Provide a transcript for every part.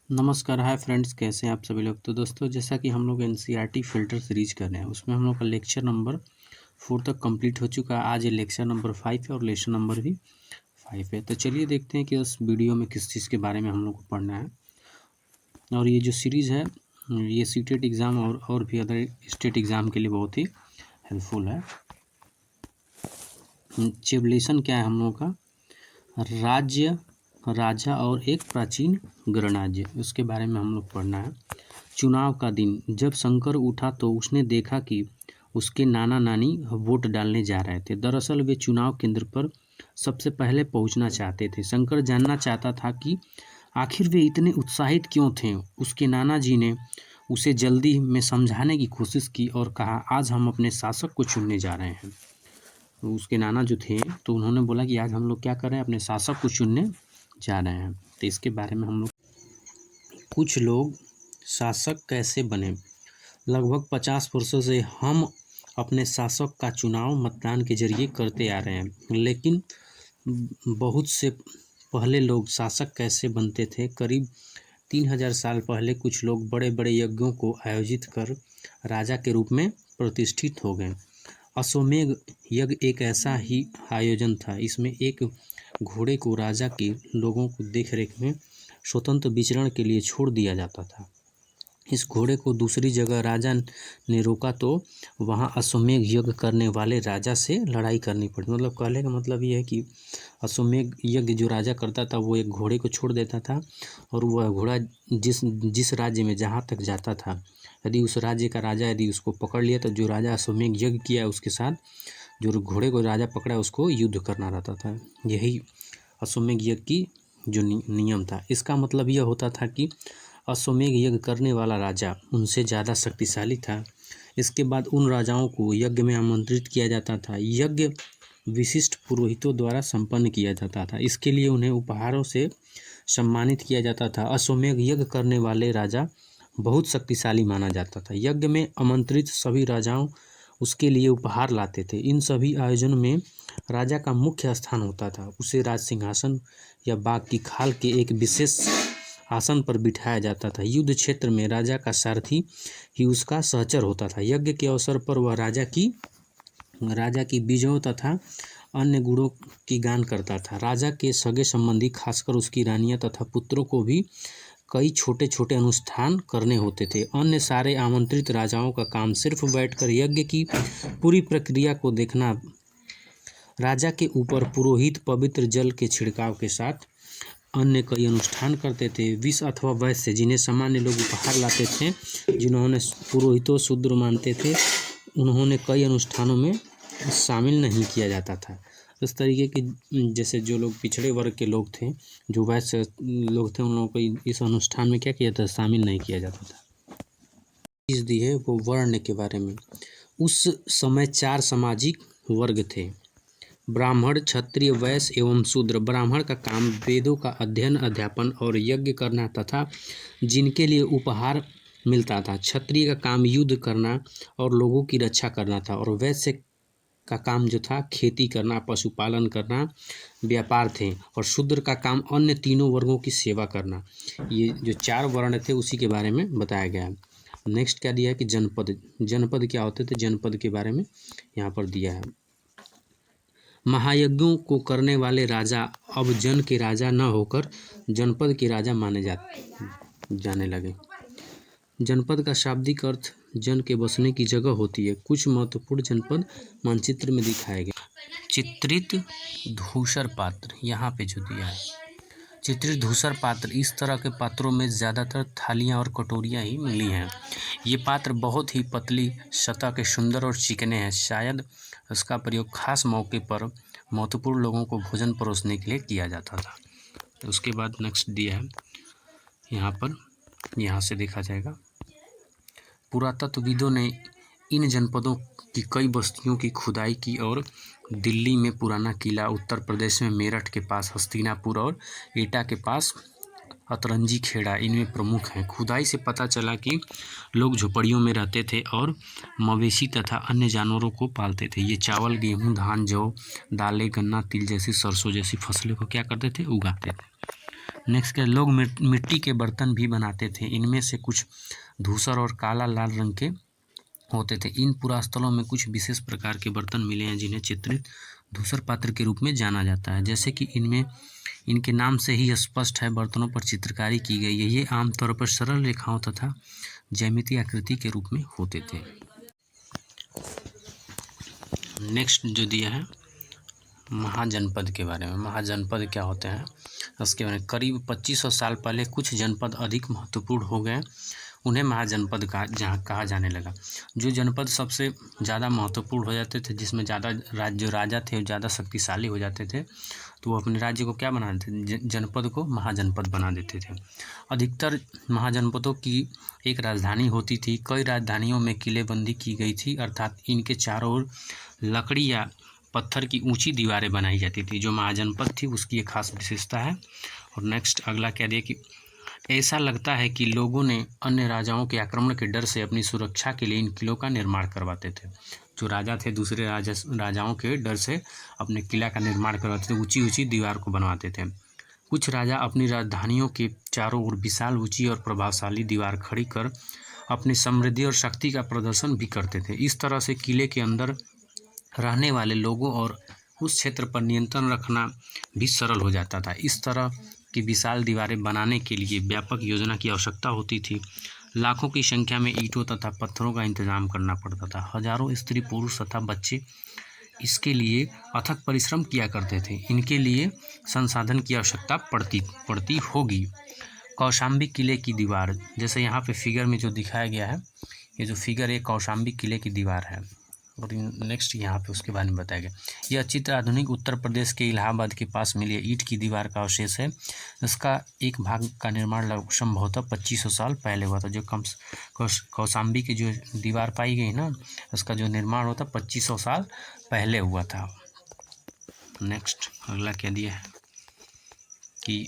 नमस्कार, hi friends, कैसे हैं आप सभी लोग। तो दोस्तों, जैसा कि हम लोग एनसीईआरटी फ़िल्टर सीरीज कर रहे हैं, उसमें हम लोग का लेक्चर नंबर 4 तक कंप्लीट हो चुका है। आज ये लेक्चर नंबर 5 है और लेसन नंबर भी 5 है। तो चलिए देखते हैं कि उस वीडियो में किस चीज़ के बारे में हम लोग को पढ़ना है। और ये जो सीरीज़ है, ये सीटेट एग्ज़ाम और भी अदर स्टेट एग्ज़ाम के लिए बहुत ही हेल्पफुल है। लेसन क्या है हम लोग का, राज्य, राजा और एक प्राचीन गणराज्य, उसके बारे में हम लोग पढ़ना है। चुनाव का दिन, जब शंकर उठा तो उसने देखा कि उसके नाना नानी वोट डालने जा रहे थे। दरअसल वे चुनाव केंद्र पर सबसे पहले पहुंचना चाहते थे। शंकर जानना चाहता था कि आखिर वे इतने उत्साहित क्यों थे। उसके नाना जी ने उसे जल्दी में समझाने की कोशिश की और कहा, आज हम अपने शासक को चुनने जा रहे हैं। तो उसके नाना जो थे, तो उन्होंने बोला कि आज हम लोग क्या कर रहे हैं, अपने शासक को चुनने जा रहे हैं। तो इसके बारे में हम लोग, कुछ लोग शासक कैसे बने। लगभग 50 वर्षों से हम अपने शासक का चुनाव मतदान के जरिए करते आ रहे हैं, लेकिन बहुत से पहले लोग शासक कैसे बनते थे। करीब 3000 साल पहले कुछ लोग बड़े बड़े यज्ञों को आयोजित कर राजा के रूप में प्रतिष्ठित हो गए। अश्वमेध यज्ञ एक ऐसा ही आयोजन था। इसमें एक घोड़े को राजा के लोगों को देखरेख में स्वतंत्र विचरण के लिए छोड़ दिया जाता था। इस घोड़े को दूसरी जगह राजा ने रोका तो वहां अश्वमेध यज्ञ करने वाले राजा से लड़ाई करनी पड़ी। मतलब कहने का मतलब ये है कि अश्वमेध यज्ञ जो राजा करता था, वो एक घोड़े को छोड़ देता था और वह घोड़ा जिस जिस राज्य में जहाँ तक जाता था, यदि उस राज्य का राजा यदि उसको पकड़ लिया, तो जो राजा अश्वमेध यज्ञ किया है उसके साथ जो घोड़े को राजा पकड़ा उसको युद्ध करना रहता था। यही अश्वमेध यज्ञ की जो नियम था। इसका मतलब यह होता था कि अश्वमेध यज्ञ करने वाला राजा उनसे ज़्यादा शक्तिशाली था। इसके बाद उन राजाओं को यज्ञ में आमंत्रित किया जाता था। यज्ञ विशिष्ट पुरोहितों द्वारा संपन्न किया जाता था। इसके लिए उन्हें उपहारों से सम्मानित किया जाता था। अश्वमेध यज्ञ करने वाले राजा बहुत शक्तिशाली माना जाता था। यज्ञ में आमंत्रित सभी राजाओं उसके लिए उपहार लाते थे। इन सभी आयोजन में राजा का मुख्य स्थान होता था। उसे राज सिंहासन या बाघ की खाल के एक विशेष आसन पर बिठाया जाता था। युद्ध क्षेत्र में राजा का सारथी ही उसका सहचर होता था। यज्ञ के अवसर पर वह राजा की विजयों तथा अन्य गुणों की गान करता था। राजा के सगे संबंधी, खासकर उसकी रानियां तथा पुत्रों को भी कई छोटे छोटे अनुष्ठान करने होते थे। अन्य सारे आमंत्रित राजाओं का काम सिर्फ बैठकर यज्ञ की पूरी प्रक्रिया को देखना। राजा के ऊपर पुरोहित पवित्र जल के छिड़काव के साथ अन्य कई अनुष्ठान करते थे। विष अथवा वैश्य, जिन्हें सामान्य लोग उपहार लाते थे, जिन्होंने पुरोहितों शूद्र मानते थे, उन्होंने कई अनुष्ठानों में शामिल नहीं किया जाता था। इस तरीके के, जैसे जो लोग पिछड़े वर्ग के लोग थे, जो वैश्य लोग थे, उन लोगों को इस अनुष्ठान में क्या किया था, शामिल नहीं किया जाता था। चीज़ दी है वो वर्ण के बारे में। उस समय 4 सामाजिक वर्ग थे: ब्राह्मण, क्षत्रिय, वैश्य एवं शूद्र। ब्राह्मण का काम वेदों का अध्ययन, अध्यापन और यज्ञ करना तथा जिनके लिए उपहार मिलता था। क्षत्रिय का काम युद्ध करना और लोगों की रक्षा करना था। और वैश्य का काम जो था, खेती करना, पशुपालन करना, व्यापार थे। और शूद्र का काम अन्य तीनों वर्गों की सेवा करना। ये जो 4 वर्ण थे उसी के बारे में बताया गया है। नेक्स्ट क्या दिया है कि जनपद। जनपद क्या होते थे, जनपद के बारे में यहाँ पर दिया है। महायज्ञों को करने वाले राजा अब जन के राजा न होकर जनपद के राजा माने जाने लगे। जनपद का शाब्दिक अर्थ जन के बसने की जगह होती है। कुछ महत्वपूर्ण जनपद मानचित्र में दिखाए गए। चित्रित धूसर पात्र, यहाँ पे जो दिया है, चित्रित धूसर पात्र। इस तरह के पात्रों में ज़्यादातर थालियाँ और कटोरियाँ ही मिली हैं। ये पात्र बहुत ही पतली सतह के, सुंदर और चिकने हैं। शायद उसका प्रयोग खास मौके पर महत्वपूर्ण लोगों को भोजन परोसने के लिए किया जाता था। उसके बाद नेक्स्ट दिया है यहाँ पर, यहाँ से देखा जाएगा। पुरातत्वविदों ने इन जनपदों की कई बस्तियों की खुदाई की और दिल्ली में पुराना किला, उत्तर प्रदेश में मेरठ के पास हस्तिनापुर और एटा के पास अतरंजी खेड़ा इनमें प्रमुख हैं। खुदाई से पता चला कि लोग झोपड़ियों में रहते थे और मवेशी तथा अन्य जानवरों को पालते थे। ये चावल, गेहूं, धान, जौ, दालें, गन्ना, तिल जैसी, सरसों जैसी फसलों को क्या करते थे, उगाते थे। नेक्स्ट क्या, लोग मिट्टी के बर्तन भी बनाते थे। इनमें से कुछ धूसर और काला लाल रंग के होते थे। इन पुरास्थलों में कुछ विशेष प्रकार के बर्तन मिले हैं जिन्हें चित्रित धूसर पात्र के रूप में जाना जाता है। जैसे कि इनमें इनके नाम से ही स्पष्ट है, बर्तनों पर चित्रकारी की गई है। ये आमतौर पर सरल रेखाओं तथा ज्यामितीय आकृति के रूप में होते थे। नेक्स्ट जो दिया है महाजनपद के बारे में। महाजनपद क्या होते हैं उसके बारे में, करीब 2500 साल पहले कुछ जनपद अधिक महत्वपूर्ण हो गए, उन्हें महाजनपद कहा जाने लगा। जो जनपद सबसे ज़्यादा महत्वपूर्ण हो जाते थे, जिसमें ज़्यादा जो राजा थे ज़्यादा शक्तिशाली हो जाते थे, तो वो अपने राज्य को क्या बना देते, जनपद को महाजनपद बना देते थे। अधिकतर महाजनपदों की एक राजधानी होती थी। कई राजधानियों में किलेबंदी की गई थी, अर्थात इनके चारों ओर लकड़ी या पत्थर की ऊंची दीवारें बनाई जाती थी। जो महाजनपद थी उसकी एक खास विशेषता है। और नेक्स्ट अगला कह दिया कि ऐसा लगता है कि लोगों ने अन्य राजाओं के आक्रमण के डर से अपनी सुरक्षा के लिए इन किलों का निर्माण करवाते थे। जो राजा थे दूसरे राजाओं के डर से अपने किला का निर्माण करवाते थे, ऊंची ऊंची दीवार को बनवाते थे। कुछ राजा अपनी राजधानियों के चारों ओर विशाल ऊंची और प्रभावशाली दीवार खड़ी कर अपनी समृद्धि और शक्ति का प्रदर्शन भी करते थे। इस तरह से किले के अंदर रहने वाले लोगों और उस क्षेत्र पर नियंत्रण रखना भी सरल हो जाता था। इस तरह की विशाल दीवारें बनाने के लिए व्यापक योजना की आवश्यकता होती थी। लाखों की संख्या में ईंटों तथा पत्थरों का इंतजाम करना पड़ता था। हजारों स्त्री पुरुष तथा बच्चे इसके लिए अथक परिश्रम किया करते थे। इनके लिए संसाधन की आवश्यकता पड़ती होगी। कौशाम्बी किले की दीवार, जैसे यहाँ पे फिगर में जो दिखाया गया है, ये जो फिगर है कौशाम्बी किले की दीवार है। और नेक्स्ट यहाँ पे उसके बारे में बताया गया। यह चित्र आधुनिक उत्तर प्रदेश के इलाहाबाद के पास मिली ईंट की दीवार का अवशेष है। इसका एक भाग का निर्माण संभवतः 2500 साल पहले हुआ था। जो कौशाम्बी की जो दीवार पाई गई ना, उसका जो निर्माण होता 2500 साल पहले हुआ था। नेक्स्ट अगला क्या दिया है कि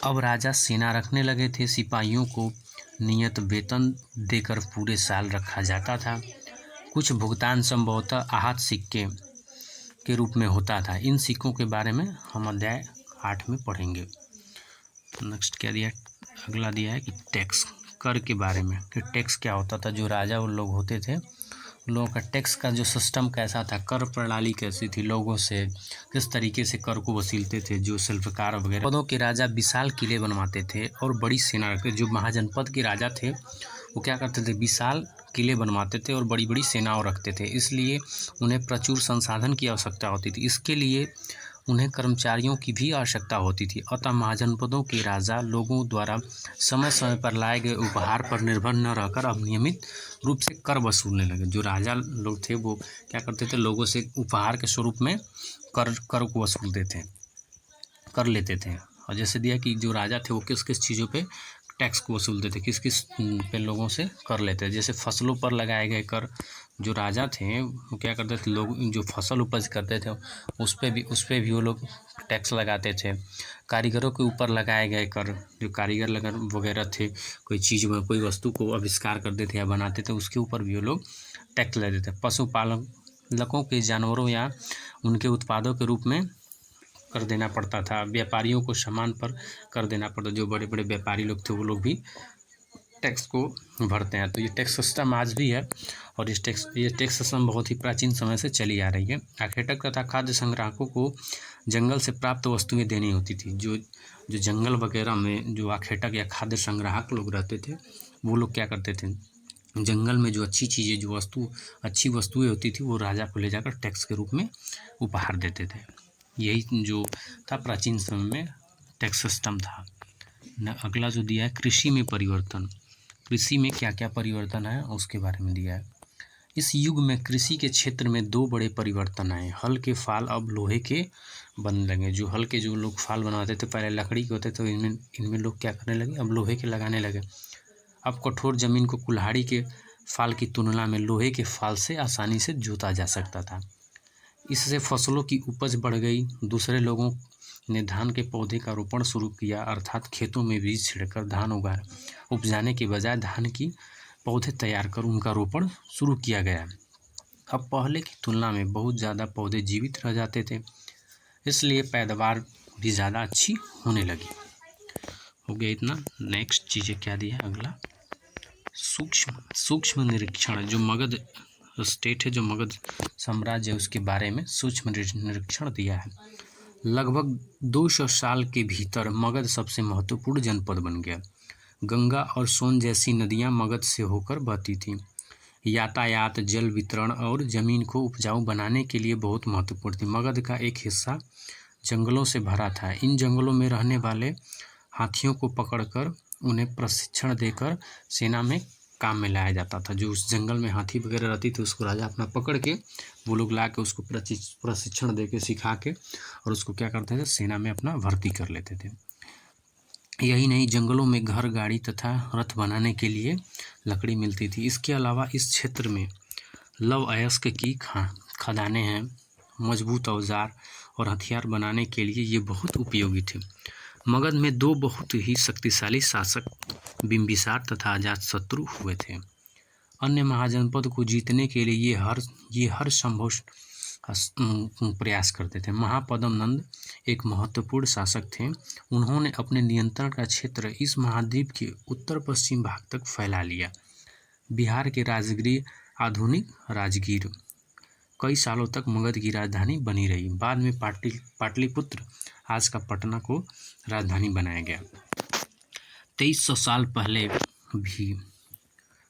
अब राजा सेना रखने लगे थे। सिपाहियों को नियत वेतन देकर पूरे साल रखा जाता था। कुछ भुगतान संभवतः आहत सिक्के के रूप में होता था। इन सिक्कों के बारे में हम अध्याय 8 में पढ़ेंगे। नेक्स्ट क्या दिया, अगला दिया है कि टैक्स, कर के बारे में कि टैक्स क्या होता था। जो राजा उन लोग होते थे, उन लोगों का टैक्स का जो सिस्टम कैसा था, कर प्रणाली कैसी थी, लोगों से किस तरीके से कर को वसूलते थे। जो शिल्पकार वगैरह पदों के राजा विशाल किले बनवाते थे और बड़ी सेना रखते। जो महाजनपद के राजा थे वो क्या करते थे, विशाल किले बनवाते थे और बड़ी बड़ी सेनाओं रखते थे। इसलिए उन्हें प्रचुर संसाधन की आवश्यकता होती थी। इसके लिए उन्हें कर्मचारियों की भी आवश्यकता होती थी। अतः महाजनपदों के राजा लोगों द्वारा समय समय पर लाए गए उपहार पर निर्भर न रहकर अब नियमित रूप से कर वसूलने लगे। जो राजा लोग थे वो क्या करते थे, लोगों से उपहार के स्वरूप में कर को वसूलते थे, कर लेते थे। और जैसे दिया कि जो राजा थे वो किस किस चीज़ों पे टैक्स को वसूलते थे, किस किस पे लोगों से कर लेते थे। जैसे फसलों पर लगाए गए कर, जो राजा थे वो क्या करते थे, लोग जो फसल उपज करते थे उस पर भी वो लोग टैक्स लगाते थे। कारीगरों के ऊपर लगाए गए कर, जो कारीगर वगैरह थे, कोई चीज़ में कोई वस्तु को आविष्कार करते थे या बनाते थे, उसके ऊपर भी वो लोग टैक्स लेते थे। पशुपालकों के जानवरों या उनके उत्पादों के रूप में कर देना पड़ता था। व्यापारियों को सामान पर कर देना पड़ता। जो बड़े बड़े व्यापारी लोग थे वो लोग भी टैक्स को भरते हैं। तो ये टैक्स सिस्टम आज भी है और ये टैक्स सिस्टम बहुत ही प्राचीन समय से चली आ रही है। आखेटक तथा खाद्य संग्राहकों को जंगल से प्राप्त वस्तुएं देनी होती थी। जो जंगल वगैरह में जो आखेटक या खाद्य संग्राहक लोग रहते थे, वो लोग क्या करते थे, जंगल में जो अच्छी चीज़ें, जो अच्छी वस्तुएं होती थी, वो राजा को ले जाकर टैक्स के रूप में उपहार देते थे। यही जो था प्राचीन समय में टैक्स सिस्टम था। अगला जो दिया है कृषि में परिवर्तन। कृषि में क्या क्या परिवर्तन है उसके बारे में दिया है। इस युग में कृषि के क्षेत्र में दो बड़े परिवर्तन आए। हल के फाल अब लोहे के बनने लगे। जो हल के जो लोग फाल बनाते थे पहले लकड़ी के होते थे, इनमें लोग क्या करने लगे, अब लोहे के लगाने लगे। अब कठोर जमीन को कुल्हाड़ी के फाल की तुलना में लोहे के फाल से आसानी से जोता जा सकता था। इससे फसलों की उपज बढ़ गई। दूसरे लोगों ने धान के पौधे का रोपण शुरू किया, अर्थात खेतों में बीज छिड़कर धान उपजाने के बजाय धान की पौधे तैयार कर उनका रोपण शुरू किया गया। अब पहले की तुलना में बहुत ज़्यादा पौधे जीवित रह जाते थे, इसलिए पैदावार भी ज़्यादा अच्छी होने लगी। हो गया इतना। नेक्स्ट चीज़ें क्या दिया है अगला, सूक्ष्म निरीक्षण। जो मगध स्टेट है, जो मगध साम्राज्य है, उसके बारे में सूक्ष्म निरीक्षण दिया है। लगभग 200 साल के भीतर मगध सबसे महत्वपूर्ण जनपद बन गया। गंगा और सोन जैसी नदियां मगध से होकर बहती थीं। यातायात, जल वितरण और जमीन को उपजाऊ बनाने के लिए बहुत महत्वपूर्ण थी। मगध का एक हिस्सा जंगलों से भरा था। इन जंगलों में रहने वाले हाथियों को पकड़कर उन्हें प्रशिक्षण देकर सेना में काम में लाया जाता था। जो उस जंगल में हाथी वगैरह रहती थी उसको राजा अपना पकड़ के वो लोग ला के उसको प्रशिक्षण दे के सिखा के और उसको क्या करते थे, सेना में अपना भर्ती कर लेते थे। यही नहीं, जंगलों में घर, गाड़ी तथा रथ बनाने के लिए लकड़ी मिलती थी। इसके अलावा इस क्षेत्र में लौह अयस्क की खदानें हैं। मजबूत औजार और हथियार बनाने के लिए ये बहुत उपयोगी थे। मगध में 2 बहुत ही शक्तिशाली शासक बिंबिसार तथा अजातशत्रु हुए थे। अन्य महाजनपद को जीतने के लिए ये हर संभव प्रयास करते थे। महापद्म नंद एक महत्वपूर्ण शासक थे। उन्होंने अपने नियंत्रण का क्षेत्र इस महाद्वीप के उत्तर पश्चिम भाग तक फैला लिया। बिहार के राजगीर आधुनिक राजगीर कई सालों तक मगध की राजधानी बनी रही। बाद में पाटलिपुत्र आज का पटना को राजधानी बनाया गया। 2300 साल पहले भी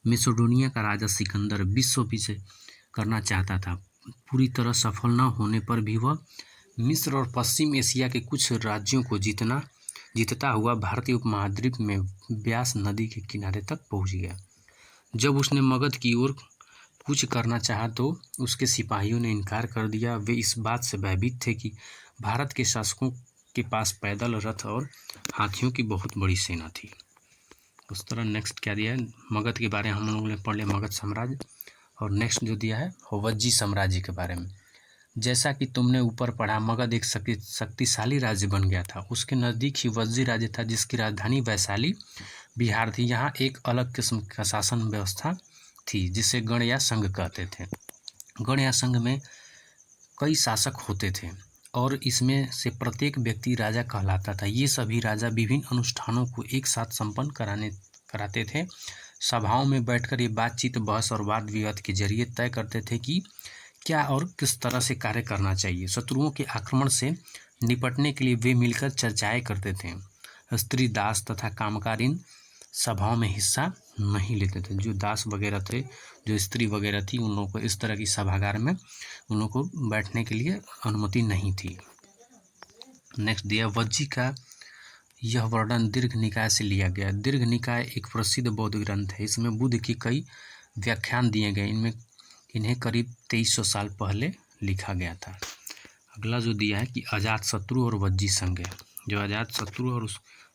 मैसेडोनिया का राजा सिकंदर विश्व विजय करना चाहता था। पूरी तरह सफल न होने पर भी वह मिस्र और पश्चिम एशिया के कुछ राज्यों को जीतता हुआ भारतीय उपमहाद्वीप में व्यास नदी के किनारे तक पहुंच गया। जब उसने मगध की ओर कुछ करना चाहा तो उसके सिपाहियों ने इनकार कर दिया। वे इस बात से भयभीत थे कि भारत के शासकों के पास पैदल, रथ और हाथियों की बहुत बड़ी सेना थी। उस तरह नेक्स्ट क्या दिया है, मगध के बारे में हम लोगों ने पढ़ लिया, मगध साम्राज्य। और नेक्स्ट जो दिया है वज्जी साम्राज्य के बारे में। जैसा कि तुमने ऊपर पढ़ा, मगध एक शक्तिशाली राज्य बन गया था। उसके नज़दीक ही वज्जी राज्य था जिसकी राजधानी वैशाली बिहार थी। यहाँ एक अलग किस्म का शासन व्यवस्था थी जिसे गण या संघ कहते थे। गण या संघ में कई शासक होते थे और इसमें से प्रत्येक व्यक्ति राजा कहलाता था। ये सभी राजा विभिन्न अनुष्ठानों को एक साथ संपन्न कराते थे। सभाओं में बैठकर ये बातचीत, बहस और वाद विवाद के जरिए तय करते थे कि क्या और किस तरह से कार्य करना चाहिए। शत्रुओं के आक्रमण से निपटने के लिए वे मिलकर चर्चाएं करते थे। स्त्री, दास तथा कामगार इन सभाओं में हिस्सा नहीं लेते थे। जो दास वगैरह थे, जो स्त्री वगैरह थी, उन लोगों को इस तरह की सभागार में उन लोगों को बैठने के लिए अनुमति नहीं थी। नेक्स्ट दिया, वज्जी का यह वर्णन दीर्घ निकाय से लिया गया। दीर्घ निकाय एक प्रसिद्ध बौद्ध ग्रंथ है। इसमें बुद्ध की कई व्याख्यान दिए गए। इन्हें करीब 2300 साल पहले लिखा गया था। अगला जो दिया है कि अजातशत्रु और वज्जी संघ है। जो अजातशत्रु और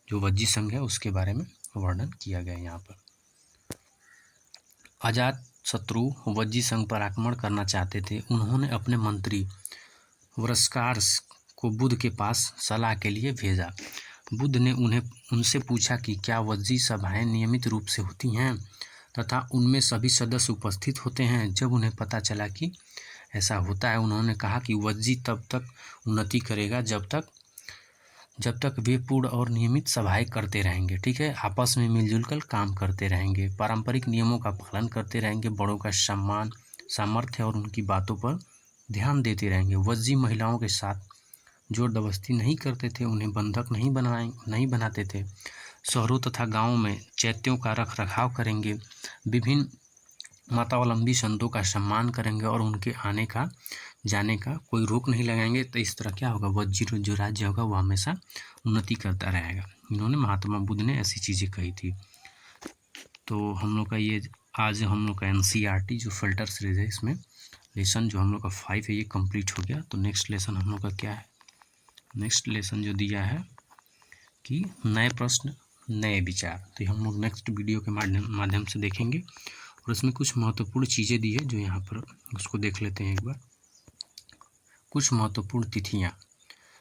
जो वज्जी संघ है उसके बारे में वर्णन किया गया यहाँ पर। अजातशत्रु वज्जी संघ पर आक्रमण करना चाहते थे। उन्होंने अपने मंत्री वृषकार को बुद्ध के पास सलाह के लिए भेजा। बुद्ध ने उनसे पूछा कि क्या वज्जी सभाएं नियमित रूप से होती हैं तथा उनमें सभी सदस्य उपस्थित होते हैं। जब उन्हें पता चला कि ऐसा होता है, उन्होंने कहा कि वज्जी तब तक उन्नति करेगा जब तक वे पूर्ण और नियमित सभाएं करते रहेंगे। ठीक है, आपस में मिलजुल कर काम करते रहेंगे, पारंपरिक नियमों का पालन करते रहेंगे, बड़ों का सम्मान, सामर्थ्य और उनकी बातों पर ध्यान देते रहेंगे। वज्जी महिलाओं के साथ जोर दबस्ती नहीं करते थे, उन्हें बंधक नहीं बनाते थे। शहरों तथा गाँवों में चैत्यों का रख रखाव करेंगे, विभिन्न मतावलंबी संतों का सम्मान करेंगे और उनके आने का जाने का कोई रोक नहीं लगाएंगे। तो इस तरह क्या होगा, वज्जी जो राज्य होगा वो हमेशा उन्नति करता रहेगा। इन्होंने महात्मा बुद्ध ने ऐसी चीज़ें कही थी। तो हम लोग का ये आज हम लोग का NCERT जो फिल्टर सीरीज है, इसमें लेसन जो हम लोग का 5 है ये कंप्लीट हो गया। तो नेक्स्ट लेसन हम लोग का क्या है, नेक्स्ट लेसन जो दिया है कि नए प्रश्न नए विचार। तो हम लोग नेक्स्ट वीडियो के माध्यम से देखेंगे और इसमें कुछ महत्वपूर्ण चीज़ें दी है जो यहाँ पर उसको देख लेते हैं एक बार। कुछ महत्वपूर्ण तिथियाँ।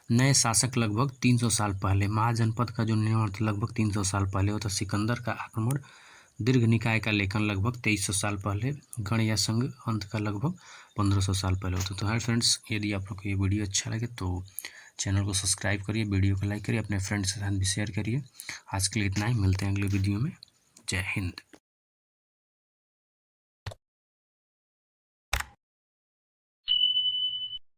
नए शासक लगभग 300 साल पहले। महाजनपद का जो निर्माण लगभग 300 साल पहले होता। सिकंदर का आक्रमण। दीर्घ निकाय का लेखन लगभग 2300 साल पहले। गण या संघ अंत का लगभग 1500 साल पहले होता। तो हाय फ्रेंड्स, यदि आप लोग को ये वीडियो अच्छा लगे तो चैनल को सब्सक्राइब करिए, वीडियो को लाइक करिए, अपने फ्रेंड्स के साथ भी शेयर करिए। आज के लिए इतना ही, मिलते हैं अगले वीडियो में। जय हिंद।